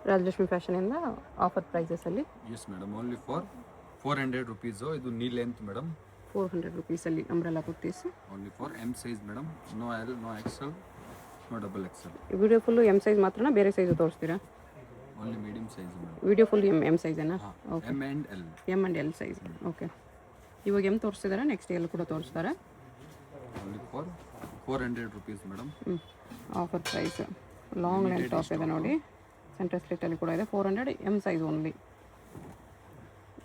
ರಾಜಲಕ್ಷ್ಮಿ ಫ್ಯಾಷನಿಂದ ಆಫರ್ ಪ್ರೈಸಸಲ್ಲಿ yes madam, only for 400 rupees. ಇದು ನೀ ಲೆಂತ್ ಮೇಡಮ್, 400 ರುಪೀಸಲ್ಲಿ umbrella kurtis. Only for M size madam. No L, no XL, no double XL. Video full M size ಮಾತ್ರನಾ, ಬೇರೆ size ತೋರಿಸ್ತೀರಾ? Only medium size madam. Video full M ಸೈಜೇನಾ? ಹಾಂ, okay, M and L. M and L size. Okay, ಇವಾಗ M ತೋರಿಸ್ತಿದ್ದಾರೆ, next L ಕೂಡ ತೋರಿಸ್ತಾರೆ. Only for 400 rupees madam. Offer price. Long length top ಇದೆ ನೋಡಿ, ಸೆಂಟರ್ ಸ್ಲಿಟ್ಟಲ್ಲಿ ಕೂಡ ಇದೆ. 400 M size only.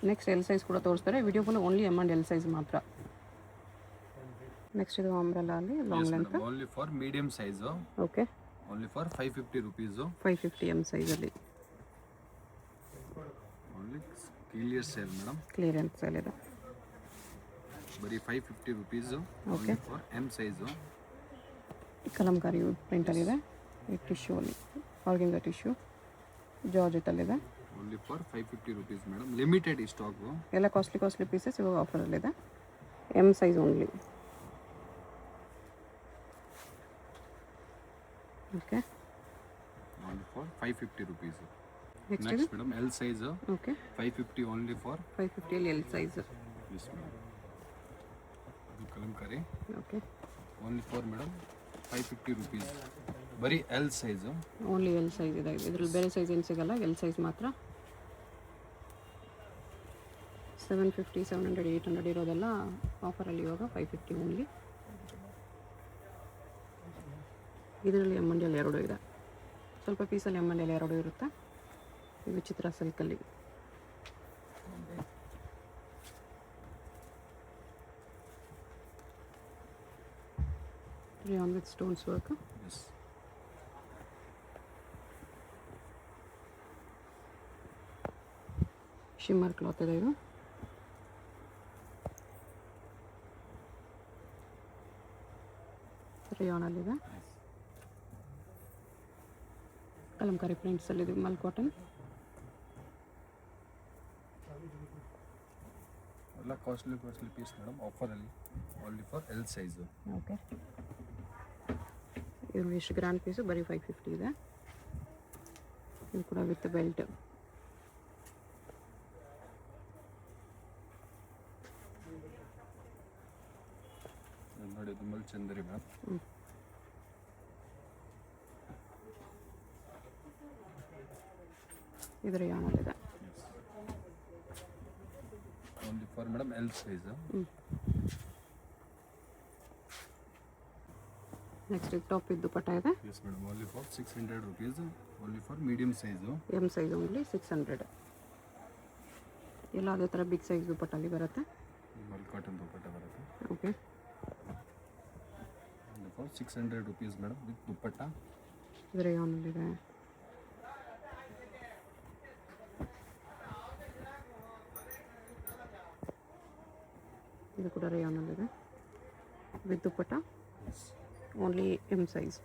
Next L size ಕೂಡ ತೋರಿಸ್ತಾರೆ. Video full only M and L size ಮಾತ್ರ. ನೆಕ್ಸ್ಟ್ ಇದು ಅಂಬ್ರೆಲಾ ಅಲ್ಲಿ long length. Only for medium size. Okay, only for 550 rupees. 550 M ಸೈಜಲ್ಲಿ. Only clear sale madam. Clearance sale ಇದೆ. ಬರೀ 550 rupees. Okay, only for M size. Kalamkari ಪ್ರಿಂಟಲ್ಲಿದೆ. ಈ tissue ಅಲ್ಲಿ organza tissue ಜಾರ್ಜೆಟಲ್ಲಿದೆ. Only for 550 rupees madam. Limited ಈ stock. ಎಲ್ಲ costly pieces ಇವಾಗ ಆಫರಲ್ಲಿದೆ. M size only. Okay, only for 550 rupees. Next next madam L size. Okay, 550 only for 550 L size. Yes madam. ಇದು Kalamkari. Okay, only for madam 550 rupees. ಬರೀ L size. Only L size ಇದೆ. ಇದರಲ್ಲಿ ಬೇರೆ size ಏನು ಸಿಗಲ್ಲ, L size ಮಾತ್ರ. 750, 700, 800 ಇರೋದೆಲ್ಲ ಆಫರಲ್ಲಿ ಇವಾಗ 550 ಓನ್ಲಿ. ಇದರಲ್ಲಿ ಎಮ್ ಆ್ಯಂಡ್ ಎಲ್ ಎರಡು ಇದೆ. ಸ್ವಲ್ಪ ಪೀಸಲ್ಲಿ ಎಮ್ ಆ್ಯಂಡ್ ಎಲ್ ಎರಡು ಇರುತ್ತೆ. ಇದು ಚಿತ್ರ ಸಿಲ್ಕಲ್ಲಿ. Rayon with stones work. Yes. Shimmer cloth ಇದೆ ಇದು. ರಿಯಾನಲ್ಲಿದೆ. ಕಲಂಕಾರಿ ಪ್ರಿಂಟ್ಸಲ್ಲಿದೆ. ಮಲ್ ಕಾಟನ್. ಎಲ್ಲ ಕಾಸ್ಟ್ಲಿ ಪೀಸ್ ಮೇಡಮ್, ಆಫರಲ್ಲಿ. Only for L size. Okay, ಇದು ಎಷ್ಟು ಗ್ರ್ಯಾಂಡ್ ಪೀಸು, ಬರೀ 550 ಇದೆ. ಇದು ಕೂಡ ವಿತ್ ಬೆಲ್ಟ್. ನೋಡಿ, ತುಂಬ ಚಂದರಿ ಮೇಡಮ್. ಇದು ರಿಯಾನಲ್ಲಿದೆ. Only for madam L size. Next ಇದು ಟಾಪ್ ಇದ್ದು ಪಟ ಇದೆ. Yes madam, only for 600 rupees. Only for medium size. M size only 600. ಎಲ್ಲ ಅದೇ ಥರ ಬಿಗ್ ಸೈಜ್ ದುಪ್ಪಟ್ಟಲ್ಲಿ ಬರುತ್ತೆ. ಮಲ್ ಕಾಟನ್ ದುಪ್ಪಟ್ಟ ಬರುತ್ತೆ. Okay, only for 600 rupees madam, with dupatta. ಇದು ರಿಯಾನಲ್ಲಿದೆ. ಇದು ಕೂಡ ರಿಯಾನಲ್ಲಿದೆ with dupatta. Only M size.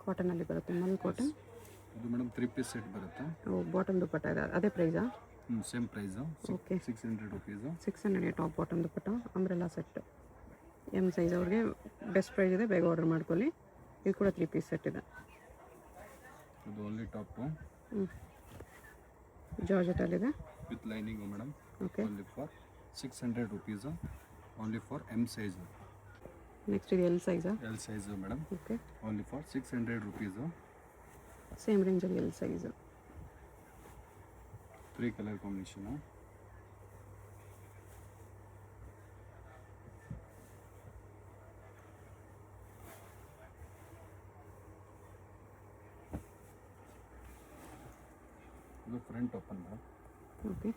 ಕಾಟನಲ್ಲಿ ಬರುತ್ತೆ, ಮಲ್ ಕಾಟನ್. ಇದು ಮೇಡಮ್ 3 ಪೀಸ್ ಸೆಟ್ ಬರುತ್ತೆ. ಬಾಟಮ್ ದುಪ್ಪಟ್ಟ ಇದೆ, ಅದೇ ಪ್ರೈಸಾ? Same price. Okay, 600 rupees. 600 top bottom dupatta umbrella set. M size ಅವ್ರಿಗೆ ಬೆಸ್ಟ್ ಪ್ರೈಸ್ ಇದೆ, ಬೇಗ ಆರ್ಡರ್ ಮಾಡ್ಕೊಳ್ಳಿ. ಇದು ಕೂಡ 3 ಪೀಸ್ ಸೆಟ್ ಇದೆ. ಇದು ಓನ್ಲಿ ಟಾಪು. ಜಾರ್ಜೆಟಲ್ಲಿದೆ with lining madam. Okay, only for 600 rupees. Only for M size. Next ಇದು ಎಲ್ ಸೈಜಾ? L size madam. Okay, only for 600 rupees. Same ರೇಂಜಲ್ಲಿ ಎಲ್ ಸೈಜು. 3 colour combination. ಇದು front open madam. Okay,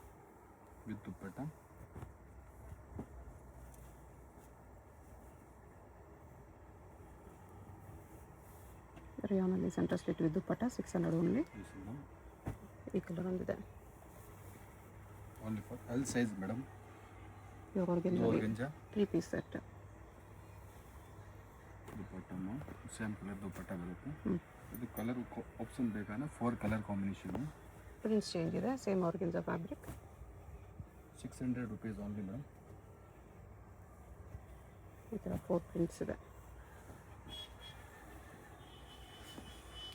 with dupatta. ರಿಯಾನಲ್ಲಿ centre slit with dupatta 600 only. Yes madam. ಈ colour ಒಂದಿದೆ. Only for L size madam. ಇವಾಗ ಗಂಜಾ 3 piece set. ದುಪ್ಪಟ್ಟನು same colour ದುಪ್ಪಟ್ಟ ಬರುತ್ತೆ. ಇದು ಕಲರ್ ಆಪ್ಷನ್ ಬೇಕಾದ್ರೆ 4 ಕಲರ್ ಕಾಂಬಿನೇಷನು. ಪ್ರಿಂಟ್ಸ್ ಚೇಂಜ್ ಇದೆ, same organza fabric. 600 rupees only madam. ಈ ಥರ 4 ಪ್ರಿಂಟ್ಸ್ ಇದೆ.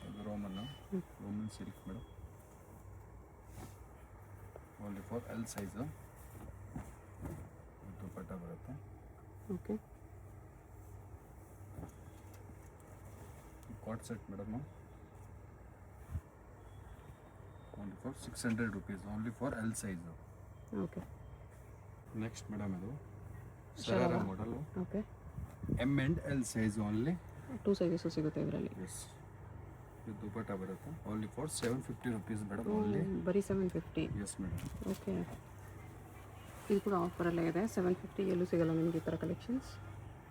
ಇದು raw Roman silk madam, only for L size. Dupatta ಬರುತ್ತೆ. ಓಕೆ, ಕಾಟ್ set madam, only for 600 rupees, only for L size. Okay. Next madam ಇದು ಶರಾರ ಮಾಡಲು, okay, M and L size only. 2 ಸೈಜಸ್ಸು ಸಿಗುತ್ತೆ ಇದರಲ್ಲಿ. ಎಸ್, ಇದು ದುಪ್ಪಟ್ಟ ಬರುತ್ತೆ. Only for 750 rupees madam, only. ಬರೀ 750. Yes madam. ಓಕೆ, ಇದು ಕೂಡ ಆಫರಲ್ಲೇ ಇದೆ. 750 ಎಲ್ಲೂ ಸಿಗಲ್ಲ ನಿಮಗೆ ಈ ಥರ ಕಲೆಕ್ಷನ್ಸ್.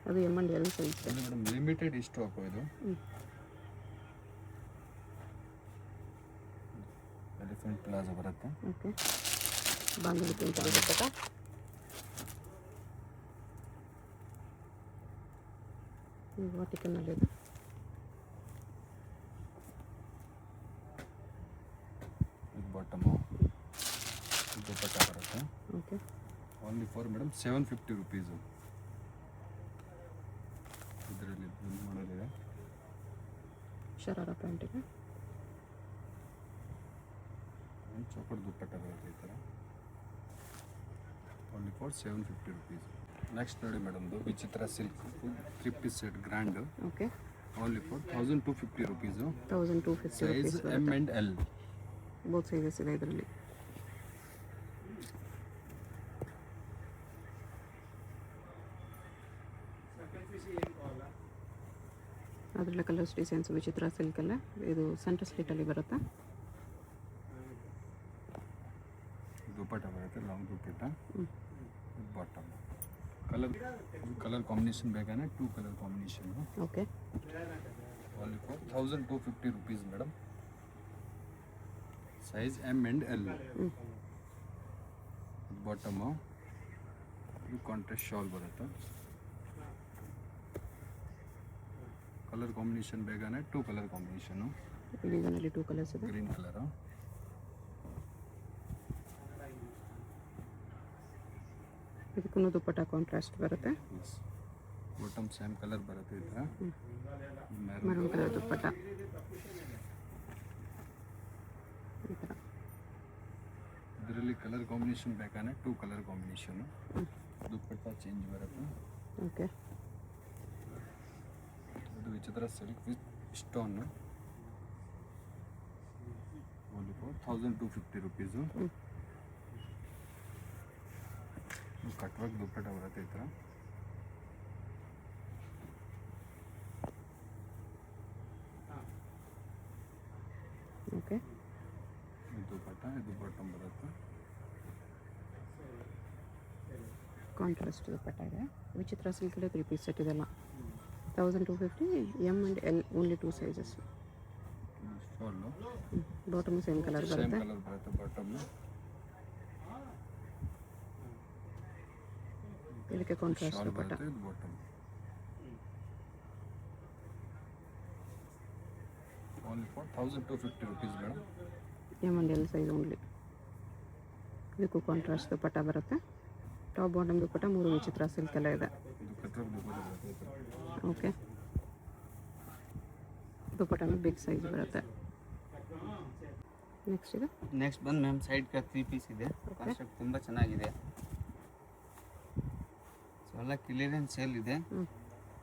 ಅದು M and L size madam, limited stock ಇದು. ಎಲಿಫೆಂಟ್ ಪ್ಲಾಜಾ ಬರುತ್ತೆ. ಓಕೆ, ಬಾಂಧವಿ ಪ್ರಿಂಟ್ ದುಪ್ಪಟ್ಟ. ವಾಟಿಕನ್ನಲ್ಲಿದೆ. ಇದು ಬಾಟಮು, ದುಪ್ಪಟ್ಟ ಬರುತ್ತೆ. Okay, only for madam 750 rupees. ಇದರಲ್ಲಿ ಮಾಡೋದಿದೆ. ಶರಾರ ಪ್ಯಾಂಟಿಗೆ ಚೌಕಟ್ ದುಪ್ಪಟ್ಟ ಬರುತ್ತೆ ಈ ಥರ. Only for 750 rupees. ನೆಕ್ಸ್ಟ್ ನೋಡಿ ಮೇಡಮ್ದು ವಿಚಿತ್ರ silk 3 piece set grand. Okay, only for 1250 rupees. 1250 size rupees M and L. Both sizes ಇದೆ ಇದರಲ್ಲಿ. ಅದರಲ್ಲ ಕಲರ್ಸ್ ಡಿಸೈನ್ಸ್ ವಿಚಿತ್ರ ಸಿಲ್ಕಲ್ಲೇ. ಇದು ಸೆಂಟರ್ ಸ್ಲಿಟಲ್ಲಿ ಬರುತ್ತೆ. ದುಪ್ಪಟ್ಟ ಬರುತ್ತೆ, ಲಾಂಗ್ ದುಪ್ಪಟ್ಟ. ಬಾಟಮ್ ಕಲರ್ ಕಾಂಬಿನೇಷನ್ ಬೇಕಾದ್ರೆ 2 colour combination. Okay, only for 1250 rupees madam. Size M and L. Bottom ಇದು contrast shawl ಬರುತ್ತೆ. Colour combination ಬೇಕಾದ್ರೆ 2 ಕಲರ್ ಕಾಂಬಿನೇಷನು. ಇದರಲ್ಲಿ 2 ಕಲರ್ಸ್ ಇದೆ. Green colour. ಇದಕ್ಕೂ ದುಪ್ಪಟ್ಟ ಕಾಂಟ್ರಾಸ್ಟ್ ಬರುತ್ತೆ. ಬಾಟಮ್ ಸೇಮ್ ಕಲರ್ ಬರುತ್ತೆ ಈ ಥರ. ಮರೂನ್ ಕಲರ್ ದುಪ್ಪಟ್ಟ ಈ ಥರ. ಇದರಲ್ಲಿ ಕಲರ್ ಕಾಂಬಿನೇಷನ್ ಬೇಕಾದ್ರೆ 2 ಕಲರ್ ಕಾಂಬಿನೇಷನು. ದುಪ್ಪಟ್ಟ ಚೇಂಜ್ ಬರುತ್ತೆ. ಓಕೆ, ಇದು ವಿಚಿತ್ರ silk with stone. Only for 1250 rupees. Cut work dupatta ಬರುತ್ತೆ ಈ ಥರ. ಓಕೆ, ಇದು ದುಪ್ಪಟ್ಟ, ಇದು ಬಾಟಮ್ ಬರುತ್ತೆ. ಕಾಂಟ್ರಾಸ್ಟ್ ದುಪ್ಪಟ್ಟ ಇದೆ. ವಿಚಿತ್ರ ಸಿಲ್ಕಲ್ಲೇ 3 piece ಸೆಟ್ ಇದೆಲ್ಲ. 1250, M and L only 2 sizes. Shawl bottom same colour same ಬರುತ್ತೆ. ಕಲರ್ ಬರುತ್ತೆ ಬಾಟಮ್. ಇದಕ್ಕೆ ಕಾಂಟ್ರಾಸ್ಟ್ ಶಾಲ್ ದುಪ್ಪಟ್ಟ. ಬರುತ್ತೆ, ಇದು bottom. Only for 1250 rupees madam. M and L size only. ಇದಕ್ಕೂ ಕಾಂಟ್ರಾಸ್ಟ್ ದುಪ್ಪಟ್ಟ ಬರುತ್ತೆ. ಟಾಪ್ ಬಾಟಮ್ ದುಪ್ಪಟ್ಟ 3 ವಿಚಿತ್ರ ಸಿಲ್ಕೆಲ್ಲ ಇದೆ. ಇದು ಕಟ್ ವರ್ಕ್ ದುಪ್ಪಟ್ಟ ಬರುತ್ತೆ ಈ ಥರ. ಓಕೆ, ದುಪ್ಪಟ್ಟನು ಬಿಗ್ ಸೈಜ್ ಬರುತ್ತೆ. ನೆಕ್ಸ್ಟ್ ಇದು ನೆಕ್ಸ್ಟ್ ಬಂದು ಮ್ಯಾಮ್ ಸೈಡ್ ಕ 3 piece ಇದೆ. ಕಾನ್ಸೆಪ್ಟ್ ತುಂಬ ಚೆನ್ನಾಗಿದೆ. ಸೊ ಎಲ್ಲ ಕ್ಲಿಯರೆನ್ಸ್ ಸೇಲ್ ಇದೆ.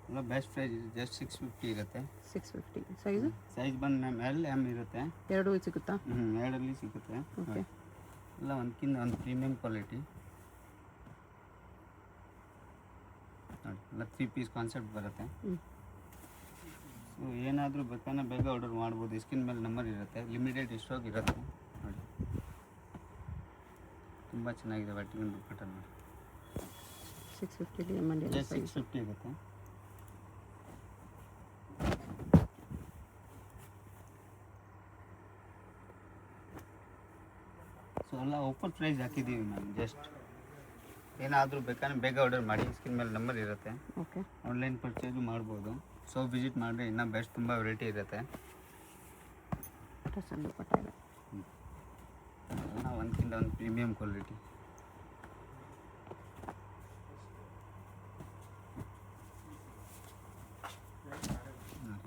ಎಲ್ಲ ಬೆಸ್ಟ್ ಪ್ರೈಸ್ ಇದೆ. ಜಸ್ಟ್ 650 ಇರುತ್ತೆ. 650 ಸೈಜು. ಸೈಜ್ ಬಂದು ಮ್ಯಾಮ್ ಎಲ್ ಎಮ್ ಇರುತ್ತೆ. ಎರಡೂ ಸಿಗುತ್ತಾ? ಎರಡಲ್ಲಿ ಸಿಗುತ್ತೆ. ಓಕೆ, ಎಲ್ಲ ಒಂದಕ್ಕಿಂತ ಒಂದು ಪ್ರೀಮಿಯಂ ಕ್ವಾಲಿಟಿ ನೋಡಿ. ಎಲ್ಲ 3 piece ಕಾನ್ಸೆಪ್ಟ್ ಬರುತ್ತೆ. ಸೊ ಏನಾದರೂ ಬೇಕಾದ್ರೆ ಬೇಗ ಆರ್ಡರ್ ಮಾಡ್ಬೋದು. ಸ್ಕ್ರೀನ್ ಮೇಲೆ ನಂಬರ್ ಇರುತ್ತೆ. ಲಿಮಿಟೆಡ್ ಸ್ಟಾಕ್ ಇರುತ್ತೆ ನೋಡಿ. ತುಂಬ ಚೆನ್ನಾಗಿದೆ ವಾಟಿಕನ್ ದುಪ್ಪಟ್ಟ ನೋಡಿ. 650 M and L just size. 650 ಇರುತ್ತೆ. ಸೊ ಎಲ್ಲ ಆಫರ್ ಪ್ರೈಸ್ ಹಾಕಿದ್ದೀವಿ ಮ್ಯಾಮ್. ಜಸ್ಟ್ ಏನಾದರೂ ಬೇಕಾದ್ರೆ ಬೇಗ ಆರ್ಡರ್ ಮಾಡಿ. ಸ್ಕ್ರೀನ್ ಮೇಲೆ ನಂಬರ್ ಇರುತ್ತೆ. ಓಕೆ, ಆನ್ಲೈನ್ ಪರ್ಚೇಸು ಮಾಡ್ಬೋದು. ಸೊ ವಿಸಿಟ್ ಮಾಡಿದ್ರೆ ಇನ್ನೂ ಬೆಸ್ಟ್ ತುಂಬ ವೆರೈಟಿ ಇರುತ್ತೆ. ಡ್ರೆಸ್ ದುಪ್ಪಟ್ಟ ಇದೆ. ಎಲ್ಲ ಒಂದಕ್ಕಿಂತ ಒಂದು ಪ್ರೀಮಿಯಂ ಕ್ವಾಲಿಟಿ.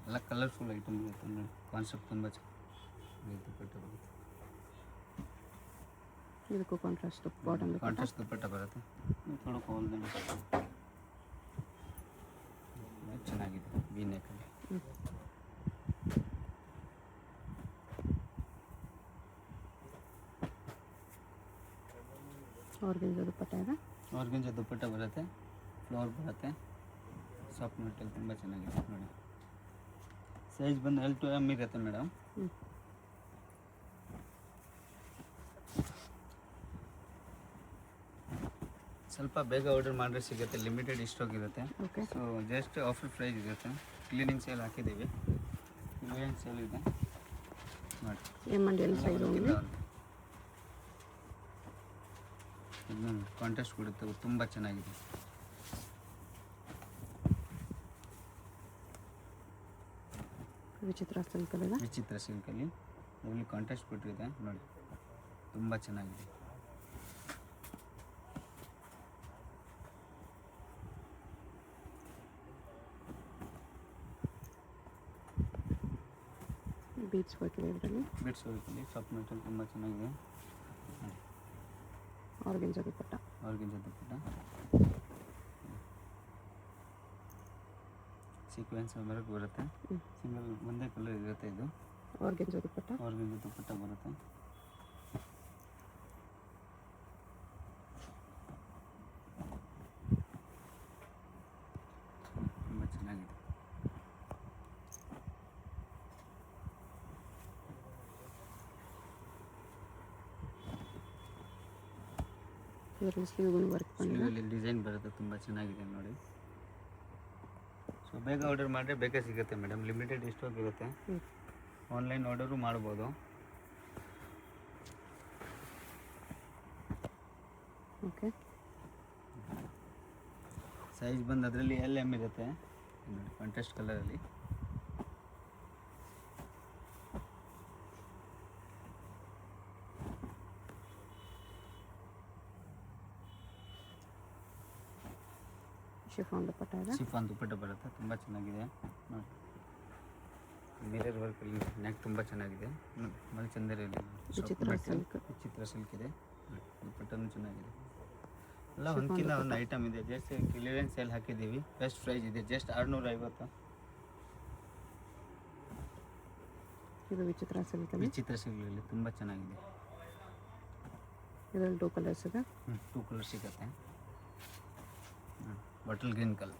ಎಲ್ಲ ಕಲರ್ ಕಲರ್ಫುಲ್ ಐಟಮ್ ಇರುತ್ತೆ ನೋಡಿ, ಕಾನ್ಸೆಪ್ಟ್ ತುಂಬ ಚೆನ್ನಾಗಿ ದುಪ್ಪಟ್ಟ ಬರುತ್ತೆ. ಇದಕ್ಕೂ ಕಾಂಟ್ರಾಸ್ಟ್ ಬಾಟಮ್ ದುಪ್ಪಟ್ಟ. ಕಾಂಟ್ರಾಸ್ಟ್ ದುಪ್ಪಟ್ಟ ಬರುತ್ತೆ. ಥೋड़ा ಹೋಲ್ಡ್ ಚೆನ್ನಾಗಿದೆ ವಿ ನೆಕ್ಕಲ್ಲಿ. ಆರ್ಗೆಂಜಾ ದುಪ್ಪಟ್ಟ ಇದೆ. ಆರ್ಗೆಂಜಾ ದುಪ್ಪಟ್ಟ ಬರುತ್ತೆ, ಫ್ಲವರ್ ಬರುತ್ತೆ, ಸಾಫ್ಟ್ ಮೆಟೀರಿಯಲ್ ತುಂಬ ಚೆನ್ನಾಗಿದೆ ನೋಡಿ. ಸೈಜ್ ಬಂದು L to M ಇರುತ್ತೆ ಮೇಡಮ್. ಸ್ವಲ್ಪ ಬೇಗ ಆರ್ಡರ್ ಮಾಡಿದ್ರೆ ಸಿಗುತ್ತೆ, ಲಿಮಿಟೆಡ್ ಸ್ಟಾಕ್ ಇರುತ್ತೆ. Okay. So just offer price ಇರುತ್ತೆ. ಕ್ಲೀನಿಂಗ್ ಸೇಲ್ ಹಾಕಿದ್ದೀವಿ, ಕ್ಲಿಯರೆನ್ಸ್ ಸೇಲ್ ಇದೆ ನೋಡಿ. M and L size only. ಇನ್ನೊಂದು ಕಾಂಟ್ರಾಸ್ಟ್ ಕೊಡುತ್ತೆ, ತುಂಬ ಚೆನ್ನಾಗಿದೆ. ವಿಚಿತ್ರ ಸಿಲ್ಕಲ್ಲಿದೆ. ವಿಚಿತ್ರ ಸಿಲ್ಕಲ್ಲಿ ಅದರಲ್ಲಿ ಕಾಂಟ್ರಾಸ್ಟ್ ಕೊಟ್ಟಿದೆ ನೋಡಿ, ತುಂಬ ಚೆನ್ನಾಗಿದೆ. ಬೀಡ್ಸ್ ವರ್ಕ್ ಇದೆ ಇದರಲ್ಲಿ. ಬಿಟ್ಸ್ ವರ್ಕಲ್ಲಿ ಸಾಫ್ಟ್ ಮೆಟೀರಿಯಲ್ ತುಂಬ ಚೆನ್ನಾಗಿದೆ. ಆರ್ಗೆಂಜಾ ದುಪ್ಪಟ್ಟ. ಆರ್ಗೆಂಜಾ ದುಪ್ಪಟ್ಟ, ಸೀಕ್ವೆನ್ಸ್ ವರ್ಕ್ ಬರುತ್ತೆ. ಸಿಂಗಲ್ ಒಂದೇ ಕಲರ್ ಇರುತ್ತೆ ಇದು. ಆರ್ಗೆಂಜಾ ದುಪ್ಪಟ್ಟ. ಆರ್ಗೆಂಜಾ ದುಪ್ಪಟ್ಟ ಬರುತ್ತೆ. ತುಂಬ ಚೆನ್ನಾಗಿದೆ. ಇದರಲ್ಲಿ ಸ್ಲೀವ್ಗೂ ವರ್ಕ್ ಬಂದಿದೆ. ಸ್ಲೀವಲ್ಲಿ ಡಿಸೈನ್ ಬರುತ್ತೆ, ತುಂಬ ಚೆನ್ನಾಗಿದೆ ನೋಡಿ. ಸೊ ಬೇಗ ಆರ್ಡರ್ ಮಾಡಿದ್ರೆ ಬೇಗ ಸಿಗುತ್ತೆ ಮೇಡಮ್, ಲಿಮಿಟೆಡ್ ಸ್ಟಾಕ್ ಇರುತ್ತೆ. ಆನ್ಲೈನ್ ಆರ್ಡರು ಮಾಡ್ಬೋದು. ಓಕೆ. ಸೈಜ್ ಬಂದು ಅದರಲ್ಲಿ LM ಇರುತ್ತೆ ನೋಡಿ, ಕಾಂಟ್ರಾಸ್ಟ್ ಕಲರಲ್ಲಿ. ಶಿಫಾನ್ ದುಪ್ಪಟ್ಟ ಇದೆ. ಶಿಫಾನ್ ದುಪ್ಪಟ್ಟ ಬರುತ್ತೆ, ತುಂಬ ಚೆನ್ನಾಗಿದೆ ನೋಡಿ. ಮಿರರ್ ವರ್ಕಲ್ಲಿ ನೆಕ್ ತುಂಬ ಚೆನ್ನಾಗಿದೆ ನೋಡಿ. ಮಲ್ಚಂದರಿಯಲ್ಲಿ ವಿಚಿತ್ರ ಸಿಲ್ಕ್. ವಿಚಿತ್ರ ಸಿಲ್ಕ್ ಇದೆ, ದುಪ್ಪಟ್ಟನೂ ಚೆನ್ನಾಗಿದೆ. ಎಲ್ಲ ಒಂದಕ್ಕಿಂತ ಒಂದು ಐಟಮ್ ಇದೆ. ಜಸ್ಟ್ ಕ್ಲಿಯರೆನ್ಸ್ ಸೇಲ್ ಹಾಕಿದ್ದೀವಿ, ಬೆಸ್ಟ್ ಪ್ರೈಸ್ ಇದೆ, ಜಸ್ಟ್ 650. ಇದು ವಿಚಿತ್ರ ಸಿಲ್ಕಲ್ಲಿ. ವಿಚಿತ್ರ ಸಿಲ್ಕಲ್ಲಿ ತುಂಬ ಚೆನ್ನಾಗಿದೆ. ಇದರಲ್ಲಿ 2 ಕಲರ್ಸ್ ಇದೆ. 2 ಕಲರ್ ಸಿಗುತ್ತೆ. Bottle green colour.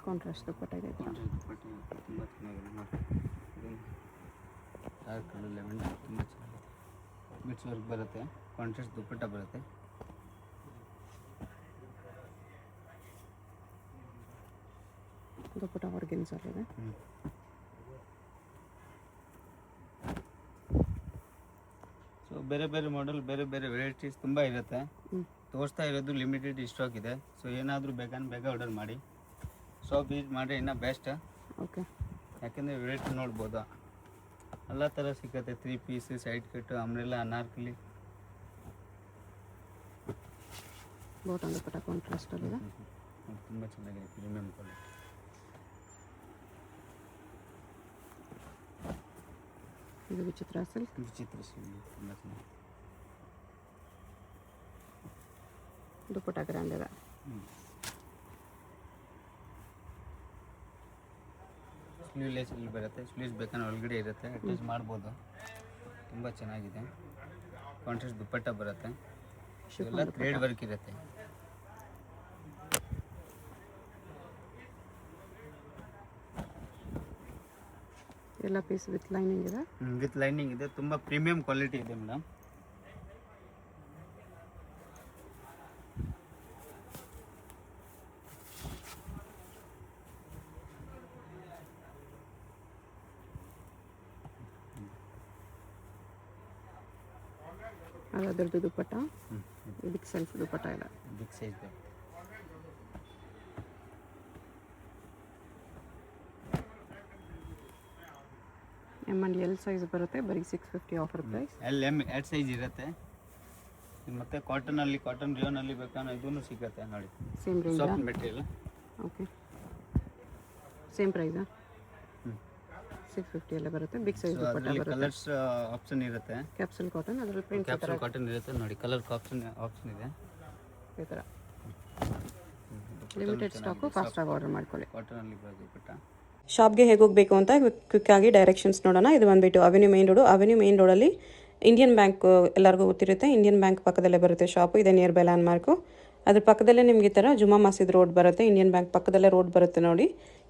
ಕಾಂಟ್ರಾಸ್ಟ್ ದುಪ್ಪಟ್ಟ ಇದೆ. ತುಂಬ ಚೆನ್ನಾಗಿದೆ ನೋಡಿ. ಡಾರ್ಕ್ ಕಲರ್ ಲೆವೆಂಡರ್ ತುಂಬ ಚೆನ್ನಾಗಿದೆ. ಬಿಟ್ಸ್ ವರ್ಕ್ ಬರುತ್ತೆ, ಕಾಂಟ್ರಾಸ್ಟ್ ದುಪ್ಪಟ್ಟ ಬರುತ್ತೆ. ದುಪ್ಪಟ್ಟ ಆರ್ಗೆನ್ಜಾಲ್ಲಿದೆ. ಸೊ ಬೇರೆ ಬೇರೆ ಮಾಡೆಲ್, ಬೇರೆ ಬೇರೆ ವೆರೈಟೀಸ್ ತುಂಬ ಇರುತ್ತೆ. ತೋರಿಸ್ತಾ ಇರೋದು ಲಿಮಿಟೆಡ್ ಸ್ಟಾಕ್ ಇದೆ. ಸೊ ಏನಾದರೂ ಬೇಕಂದ್ರೆ ಬೇಗ ಆರ್ಡರ್ ಮಾಡಿ, ಶಾಪ್ ವಿಸಿಟ್ ಮಾಡಿದ್ರೆ ಇನ್ನೂ ಬೆಸ್ಟ್. ಓಕೆ. ಯಾಕೆಂದರೆ ವೆರೈಟಿ ನೋಡ್ಬೋದು, ಎಲ್ಲ ಥರ ಸಿಗುತ್ತೆ. 3 ಪೀಸ್, ಸೈಡ್ ಕಟ್ಟು, ಅಂಬ್ರೆಲಾ, ಅನಾರ್ಕಲಿ. ಬಾಟಮ್ ದುಪ್ಪಟ್ಟ ಕಾಂಟ್ರಾಸ್ಟಲ್ಲಿದೆ. ತುಂಬ ಚೆನ್ನಾಗಿದೆ, ಪ್ರೀಮಿಯಂ ಕ್ವಾಲಿಟಿ. ಇದು ವಿಚಿತ್ರ ಸಿಲ್ಕ್. ವಿಚಿತ್ರ ಸಿಲ್ಕ್ ತುಂಬ ಚೆನ್ನಾಗಿದೆ. ದುಪ್ಪಟ್ಟ ಗ್ರ್ಯಾಂಡ್ ಇದೆ. ಸ್ಲೀವ್ಲೆಸ್ ಇಲ್ಲಿ ಬರುತ್ತೆ, ಸ್ಲೀವ್ಸ್ ಬೇಕಂದ್ರೆ ಒಳಗಡೆ ಇರುತ್ತೆ, ಅಟ್ಯಾಚ್ ಮಾಡ್ಬೋದು. ತುಂಬ ಚೆನ್ನಾಗಿದೆ. ಕಾಂಟ್ರಾಸ್ಟ್ ದುಪ್ಪಟ್ಟ ಬರುತ್ತೆ, ಎಲ್ಲ ಥ್ರೆಡ್ ವರ್ಕ್ ಇರುತ್ತೆ. ಎಲ್ಲ ಪೀಸ್ ವಿತ್ ಲೈನಿಂಗ್ ಇದೆ. ವಿತ್ ಲೈನಿಂಗ್ ಇದೆ, ತುಂಬ ಪ್ರೀಮಿಯಂ ಕ್ವಾಲಿಟಿ ಇದೆ ಮೇಡಮ್. ಅದು ಅದರದ್ದು ದುಪ್ಪಟ್ಟ. ಇದಕ್ಕೆ ಸೆಲ್ಫ್ ದುಪ್ಪಟ್ಟ ಇಲ್ಲ. ಬಿಗ್ ಸೈಜ್ ಬೇಕು. ಎಮ್ ಆ್ಯಂಡ್ ಎಲ್ ಸೈಜ್ ಬರುತ್ತೆ ಬರೀ 650 ಆಫರ್ ಪ್ರೈಸ್. ಎಲ್ ಎಮ್ ಎರಡು ಸೈಜ್ ಇರುತ್ತೆ. ಮತ್ತು ಕಾಟನಲ್ಲಿ ಕಾಟನ್ ರಿಯೋನಲ್ಲಿ ಬೇಕಾದ್ರೆ ಇದೂ ಸಿಗುತ್ತೆ ನೋಡಿ. Same range soft material. Okay same ಪ್ರೈಸಾ? 650 ಎಲ್ಲ ಬರುತ್ತೆ. ಬಿಗ್ ಸೈಜ್ ದುಪ್ಪಟ್ಟ ಬರುತ್ತೆ. ಕಲರ್ಸ್ ಆಪ್ಷನ್ ಇರುತ್ತೆ. ಕ್ಯಾಪ್ಸೂಲ್ ಕಾಟನ್ ಅದರಲ್ಲಿ ಪ್ರಿಂಟ್ ಕ್ಯಾಪ್ಸೂಲ್ ಕಾಟನ್ ಇರುತ್ತೆ ನೋಡಿ. ಕಲರ್ ಆಪ್ಷನ್ ಇದೆ ಈ ಥರ. ಲಿಮಿಟೆಡ್ ಸ್ಟಾಕು ಫಾಸ್ಟಾಗಿ ಆರ್ಡರ್ ಮಾಡ್ಕೊಳ್ಳಿ. ಕಾಟನಲ್ಲಿ ದುಪ್ಪಟ್ಟ. ಶಾಪ್ಗೆ ಹೇಗೆ ಹೋಗಬೇಕು ಅಂತ ಕ್ವಿಕ್ಕಾಗಿ ಡೈರೆಕ್ಷನ್ಸ್ ನೋಡೋಣ. ಇದು ಬಂದುಬಿಟ್ಟು avenue main road. Avenue main ರೋಡಲ್ಲಿ ಇಂಡಿಯನ್ ಬ್ಯಾಂಕ್ ಎಲ್ಲರಿಗೂ ಗೊತ್ತಿರುತ್ತೆ. ಇಂಡಿಯನ್ ಬ್ಯಾಂಕ್ ಪಕ್ಕದಲ್ಲೇ ಬರುತ್ತೆ ಶಾಪು. ಇದೆ ನಿಯರ್ ಬೈ ಲ್ಯಾಂಡ್ ಮಾರ್ಕು. ಅದ್ರ ಪಕ್ಕದಲ್ಲೇ ನಿಮಗೆ ಈ ಥರ ಜುಮಾ ಮಸೀದ್ ರೋಡ್ ಬರುತ್ತೆ. ಇಂಡಿಯನ್ ಬ್ಯಾಂಕ್ ಪಕ್ಕದಲ್ಲೇ ರೋಡ್ ಬರುತ್ತೆ ನೋಡಿ.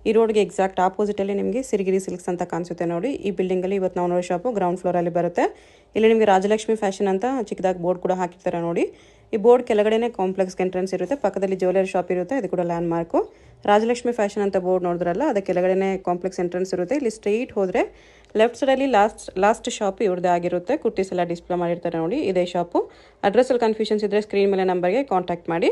ಈ ರೋಡ್ಗೆ ಎಕ್ಸಾಕ್ಟ್ ಆಪೋಸಿಟಲ್ಲಿ ನಿಮಗೆ ಸಿರಿಗಿರಿ ಸಿಲ್ಕ್ಸ್ ಅಂತ ಕಾಣಿಸುತ್ತೆ ನೋಡಿ. ಈ ಬಿಲ್ಡಿಂಗಲ್ಲಿ ಇವತ್ತು ನಾವು ನೋಡೋ ಶಾಪು ಗ್ರೌಂಡ್ ಫ್ಲೋರಲ್ಲಿ ಬರುತ್ತೆ. ಇಲ್ಲಿ ನಿಮಗೆ ರಾಜಲಕ್ಷ್ಮಿ ಫ್ಯಾಷನ್ ಅಂತ ಚಿಕ್ಕದಾಗಿ ಬೋರ್ಡ್ ಕೂಡ ಹಾಕಿರ್ತಾರೆ ನೋಡಿ. ಈ ಬೋರ್ಡ್ ಕೆಳಗಡೆನೇ ಕಾಂಪ್ಲೆಕ್ಸ್ ಎಂಟ್ರೆನ್ಸ್ ಇರುತ್ತೆ. ಪಕ್ಕದಲ್ಲಿ ಜ್ಯುವೆಲರಿ ಶಾಪ್ ಇರುತ್ತೆ. ಇದು ಕೂಡ ಲ್ಯಾಂಡ್ ಮಾರ್ಕು. ರಾಜಲಕ್ಷ್ಮಿ ಫ್ಯಾಷನ್ ಅಂತ ಬೋರ್ಡ್ ನೋಡಿದ್ರಲ್ಲ, ಅದಕ್ಕೆ ಕೆಳಗಡೆನೇ ಕಾಂಪ್ಲೆಕ್ಸ್ ಎಂಟ್ರೆನ್ಸ್ ಇರುತ್ತೆ. ಇಲ್ಲಿ ಸ್ಟ್ರೈಟ್ ಹೋದರೆ ಲೆಫ್ಟ್ ಸೈಡಲ್ಲಿ ಲಾಸ್ಟ್ ಶಾಪ್ ಇವ್ರದ್ದೇ ಆಗಿರುತ್ತೆ. ಕುರ್ತೀಸ್ ಎಲ್ಲ ಡಿಸ್ಪ್ಲೇ ಮಾಡಿರ್ತಾರೆ ನೋಡಿ. ಇದೇ ಶಾಪು. ಅಡ್ರೆಸ್ಸಲ್ಲಿ ಕನ್ಫ್ಯೂಷನ್ಸ್ ಇದ್ದರೆ ಸ್ಕ್ರೀನ್ ಮೇಲೆ ನಂಬರ್ಗೆ ಕಾಂಟ್ಯಾಕ್ಟ್ ಮಾಡಿ.